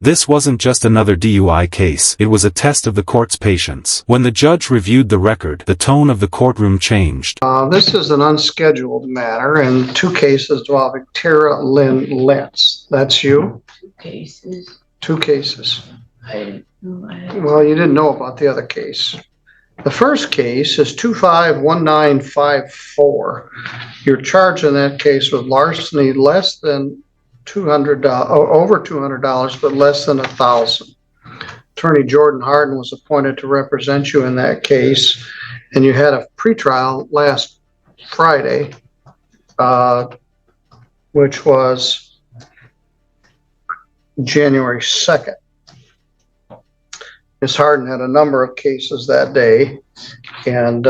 This wasn't just another DUI case, it was a test of the court's patience. When the judge reviewed the record, the tone of the courtroom changed. This is an unscheduled matter in 2 cases involving Tara Lynn Lentz. That's you? 2 cases? 2 cases. I didn't know. Well, you didn't know about the other case. The first case is 251954. Your charge in that case was larceny less than $200, over $200, but less than $1,000. Attorney Jordan Harden was appointed to represent you in that case, and you had a pretrial last Friday, which was January 2nd. Ms. Harden had a number of cases that day, and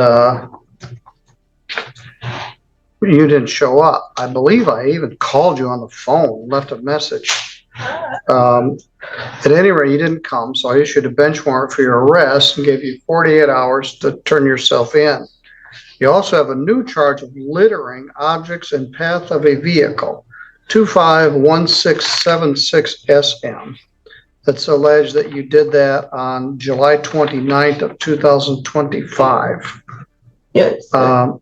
you didn't show up. I believe I even called you on the phone, left a message. At any rate, you didn't come, so I issued a bench warrant for your arrest and gave you 48 hours to turn yourself in. You also have a new charge of littering objects in path of a vehicle, 251676SM. It's alleged that you did that on July 29th of 2025. Yes.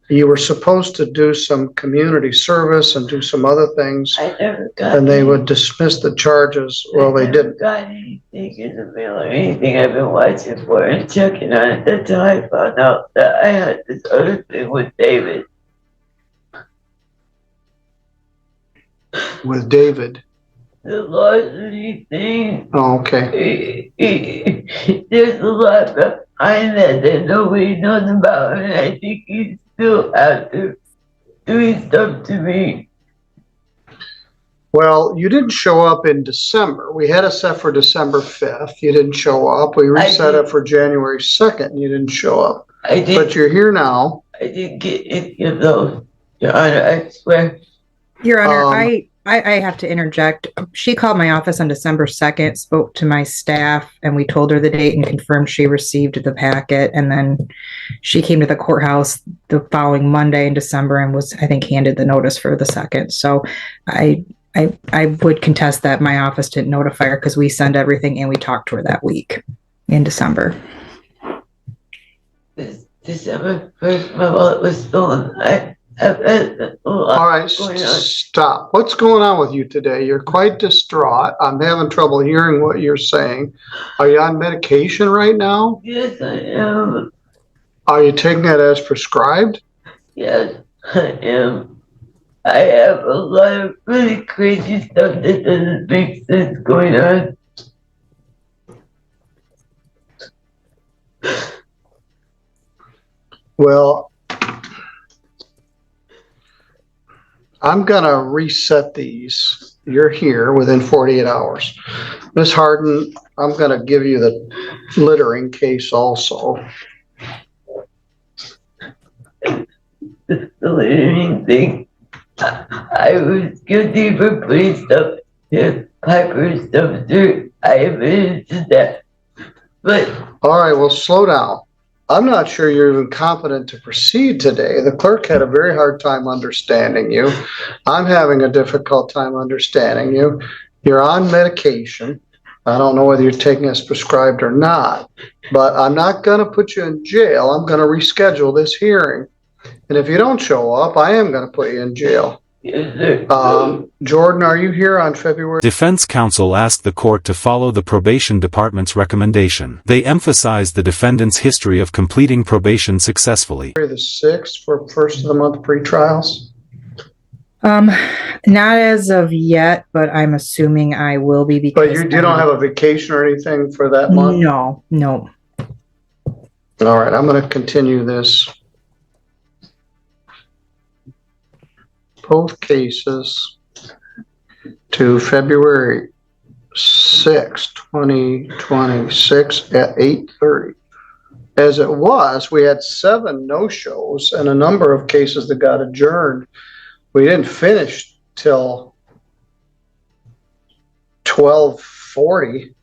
You were supposed to do some community service and do some other things, I never got and they would dismiss the charges. Well, they didn't. got anything in the mail or anything. I've been watching for and checking on it. That's how I found out that I had this other thing with David. With David. The larceny thing. Oh, okay. There's a lot behind that nobody knows about, and I think he's still out there doing stuff to me. Well, you didn't show up in December. We had it set for December 5th. You didn't show up. We reset it for January 2nd, and you didn't show up. I did. But you're here now. I didn't get any of those, Your Honor, I swear. Your Honor, I have to interject. She called my office on December 2nd, spoke to my staff, and we told her the date and confirmed she received the packet. And then she came to the courthouse the following Monday in December and was, I think, handed the notice for the 2nd. So I would contest that my office didn't notify her because we send everything and we talked to her that week in December. December 1st, my wallet was stolen. All right, stop. What's going on with you today? You're quite distraught. I'm having trouble hearing what you're saying. Are you on medication right now? Yes, I am. Are you taking it as prescribed? Yes, I am. I have a lot of really crazy stuff that doesn't make sense going on. Well, I'm going to reset these. You're here within 48 hours. Ms. Harden, I'm going to give you the littering case also. The littering thing, I was guilty for putting stuff in Piper's dumpster. I admitted to that. But all right, well, slow down. I'm not sure you're even competent to proceed today. The clerk had a very hard time understanding you. I'm having a difficult time understanding you. You're on medication. I don't know whether you're taking as prescribed or not, but I'm not going to put you in jail. I'm going to reschedule this hearing. And if you don't show up, I am going to put you in jail. Jordan, are you here on February? Defense counsel asked the court to follow the probation department's recommendation. They emphasized the defendant's history of completing probation successfully. The 6th for first of the month pre-trials? Not as of yet, but I'm assuming I will be. Because but you don't have a vacation or anything for that month? No. All right, I'm going to continue this. Both cases to February 6, 2026 at 8:30. As it was, we had 7 no-shows and a number of cases that got adjourned. We didn't finish till 12:40.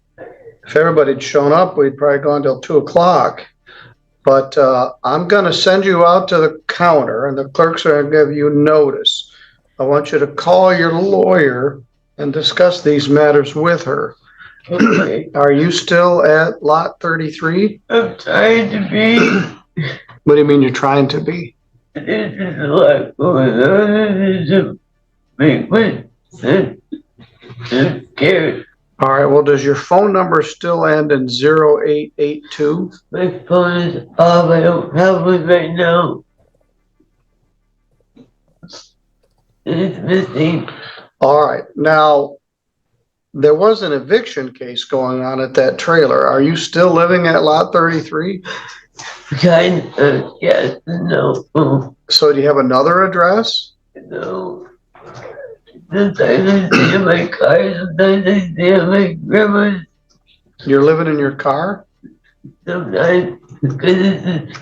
If everybody had shown up, we'd probably gone till 2 o'clock. But I'm going to send you out to the counter, and the clerks are going to give you notice. I want you to call your lawyer and discuss these matters with her. Okay. Are you still at lot 33? I'm trying to be. What do you mean you're trying to be? This is a lot going on and it make much sense. I'm scared. All right, well, does your phone number still end in 0882? My phone is off. I don't have one right now. It's missing. All right, now, there was an eviction case going on at that trailer. Are you still living at lot 33? Kind of, yes, no. So do you have another address? No. Sometimes I stay in my car, sometimes I stay in my grandma's, You're living in your car? sometimes because it's the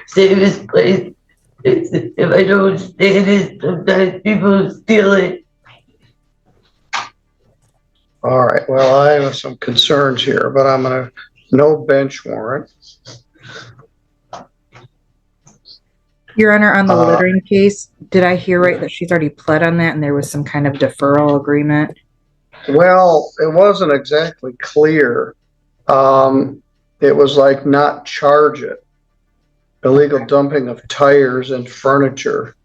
safest place. If I don't stay in it, sometimes people steal it. All right, well, I have some concerns here, but I'm gonna, no bench warrant. Your Honor, on the littering case, did I hear right that she's already pled on that and there was some kind of deferral agreement? Well, it wasn't exactly clear. It was like not charge it. Illegal dumping of tires and furniture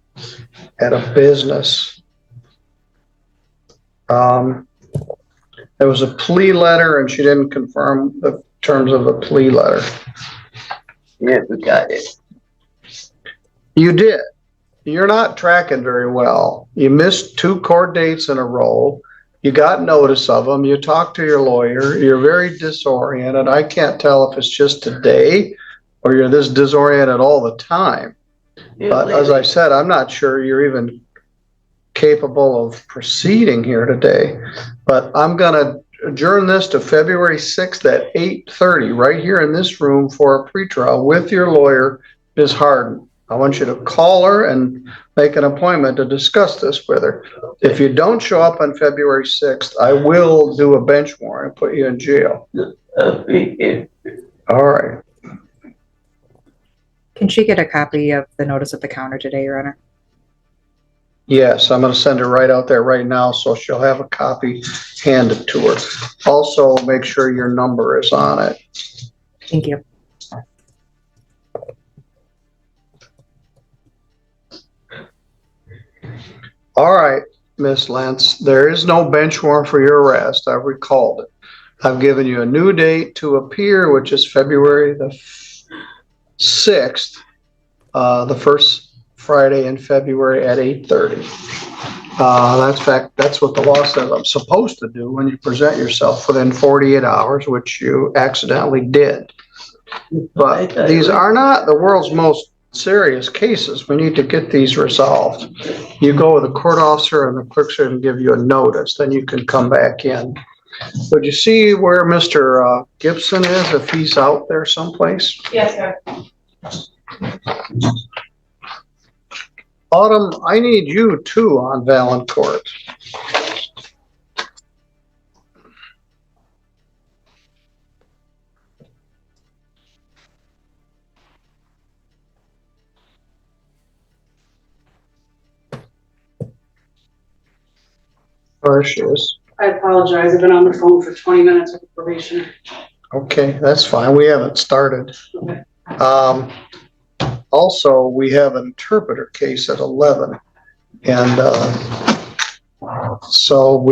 at a business. There was a plea letter and she didn't confirm the terms of the plea letter. Yeah, we got it. You did. You're not tracking very well. You missed 2 court dates in a row. You got notice of them. You talked to your lawyer. You're very disoriented. I can't tell if it's just today or you're this disoriented all the time. Yeah, But as I said, I'm not sure you're even capable of proceeding here today. But I'm going to adjourn this to February 6th at 8:30 right here in this room for a pretrial with your lawyer, Ms. Harden. I want you to call her and make an appointment to discuss this with her. If you don't show up on February 6th, I will do a bench warrant and put you in jail. All right. Can she get a copy of the notice of the counter today, Your Honor? Yes, I'm going to send her right out there right now, so she'll have a copy handed to her. Also, make sure your number is on it. Thank you. All right, Miss Lentz, there is no bench warrant for your arrest. I've recalled it. I've given you a new date to appear, which is February the 6th, the first Friday in February at 8:30. That's what the law says I'm supposed to do when you present yourself within 48 hours, which you accidentally did. But these are not the world's most serious cases. We need to get these resolved. You go with a court officer and the clerk's going to give you a notice, then you can come back in. Would you see where Mr. Gibson is, if he's out there someplace? Yes, sir. Autumn, I need you too on Valancourt. There she is. I apologize. I've been on the phone for 20 minutes with the probationer. Okay, that's fine. We haven't started. Okay. Also, we have an interpreter case at 11. And so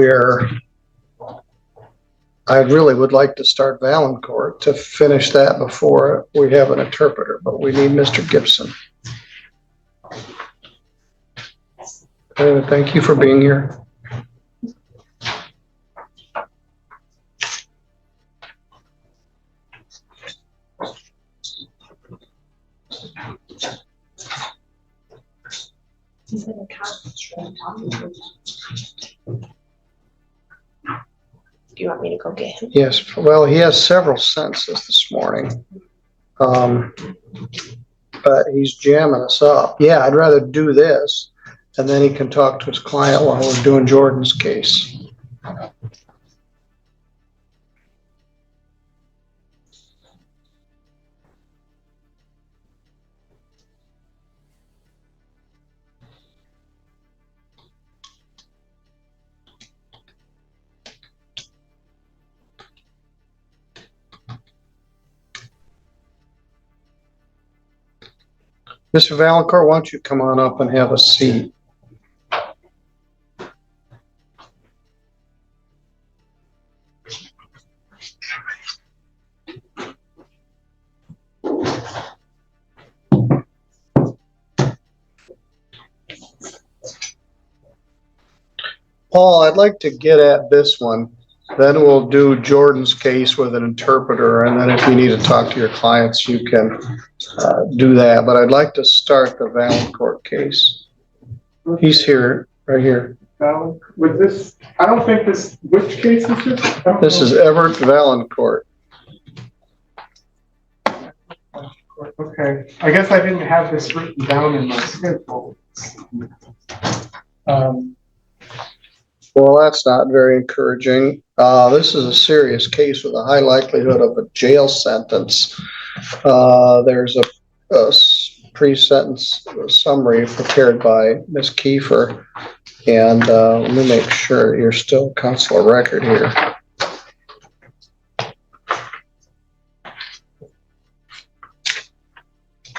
I really would like to start Valancourt to finish that before we have an interpreter, but we need Mr. Gibson. Thank you for being here. He's in the conference room. Do you want me to go get him? Yes, well, he has several sentences this morning. But he's jamming us up. Yeah, I'd rather do this, and then he can talk to his client while we're doing Jordan's case. Mr. Valancourt, why don't you come on up and have a seat? Paul, I'd like to get at this one. Then we'll do Jordan's case with an interpreter, and then if you need to talk to your clients, you can do that. But I'd like to start the Valancourt case. He's here, right here. With this, I don't think this, which case is this? This is Everett Valancourt. Okay, I guess I didn't have this written down in my schedule. Well, that's not very encouraging. This is a serious case with a high likelihood of a jail sentence. There's a pre-sentence summary prepared by Ms. Kiefer. And let me make sure you're still counsel of record here.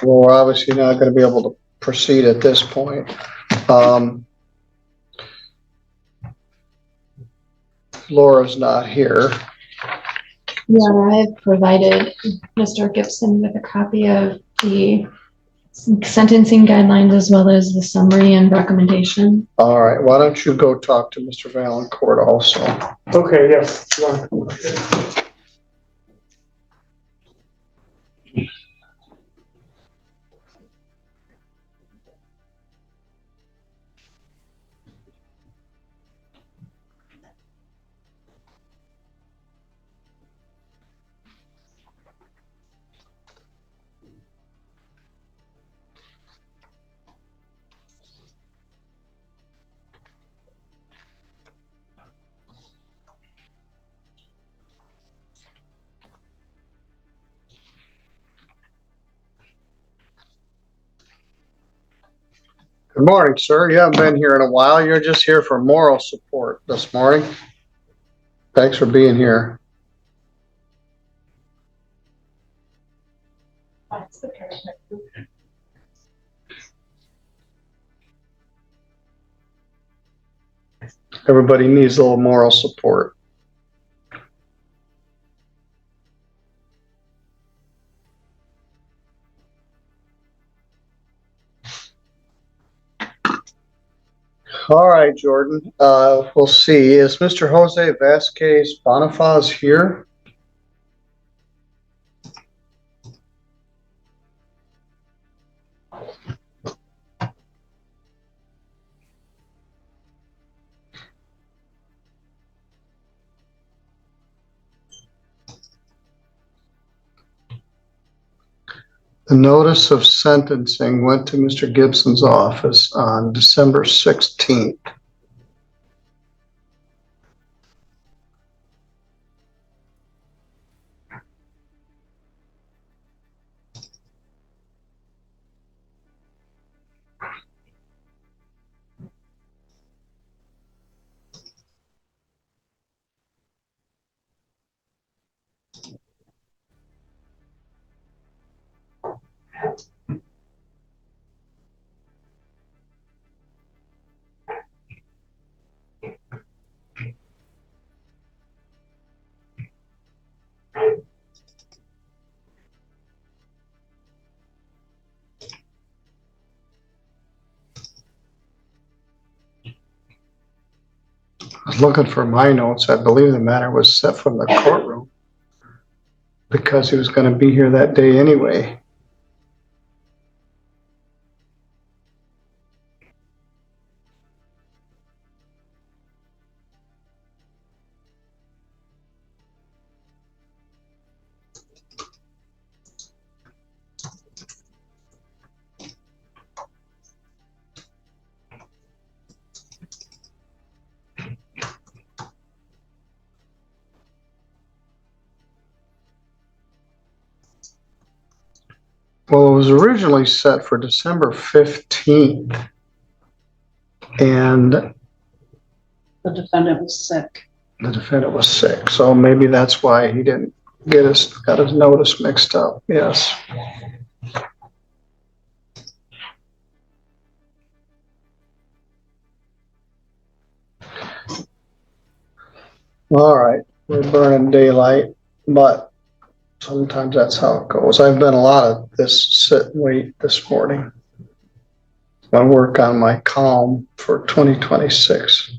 Well, we're obviously not going to be able to proceed at this point. Laura's not here. Yeah, I've provided Mr. Gibson with a copy of the sentencing guidelines as well as the summary and recommendation. All right, why don't you go talk to Mr. Valancourt also? Okay, yes. Good morning, sir. You haven't been here in a while. You're just here for moral support this morning. Thanks for being here. Everybody needs a little moral support. All right, Jordan. We'll see. Is Mr. Jose Vasquez Bonifaz here? The notice of sentencing went to Mr. Gibson's office on December 16th. I was looking for my notes. I believe the matter was set from the courtroom because he was going to be here that day anyway. Well, it was originally set for December 15th, and The defendant was sick. the defendant was sick, so maybe that's why he didn't got his notice mixed up. Yes. All right, we're burning daylight, but sometimes that's how it goes. I've been a lot of this sit and wait this morning. I work on my calm for 2026.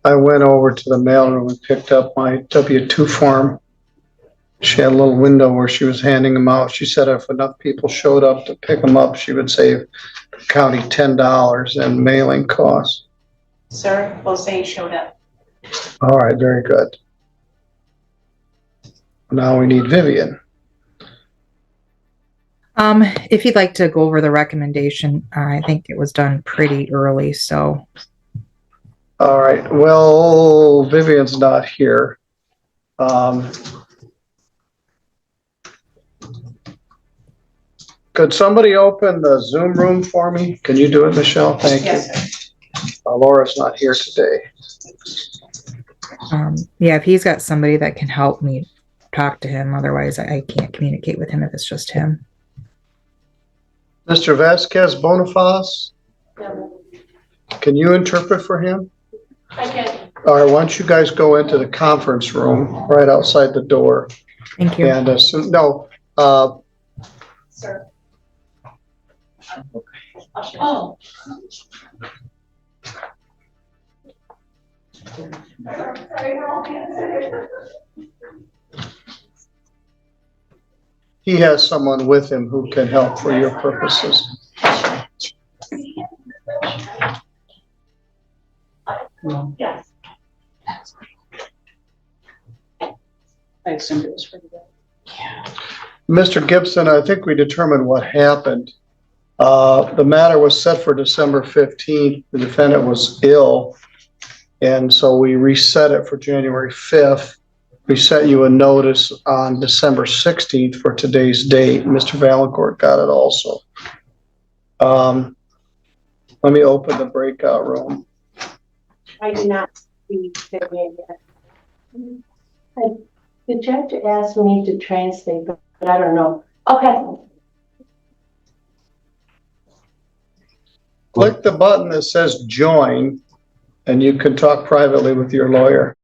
I went over to the mailroom and picked up my W-2 form. She had a little window where she was handing them out. She said if enough people showed up to pick them up, she would save the county $10 in mailing costs. Sir, Jose showed up. All right, very good. Now we need Vivian. If you'd like to go over the recommendation, I think it was done pretty early, so. All right, well, Vivian's not here. Could somebody open the Zoom room for me? Can you do it, Michelle? Thank you. Yes, sir. Laura's not here today. Yeah, if he's got somebody that can help me talk to him, otherwise I can't communicate with him if it's just him. Mr. Vasquez Bonifaz, No, can you interpret for him? I can. All right, why don't you guys go into the conference room right outside the door? Thank you. And Sir. Oh. he has someone with him who can help for your purposes. Yes. I assumed it was for you. Mr. Gibson, I think we determined what happened. The matter was set for December 15th. The defendant was ill, and so we reset it for January 5th. We sent you a notice on December 16th for today's date. Mr. Valancourt got it also. Let me open the breakout room. I do not see Vivian yet. The judge asked me to translate, but I don't know. Okay. Click the button that says join, and you can talk privately with your lawyer.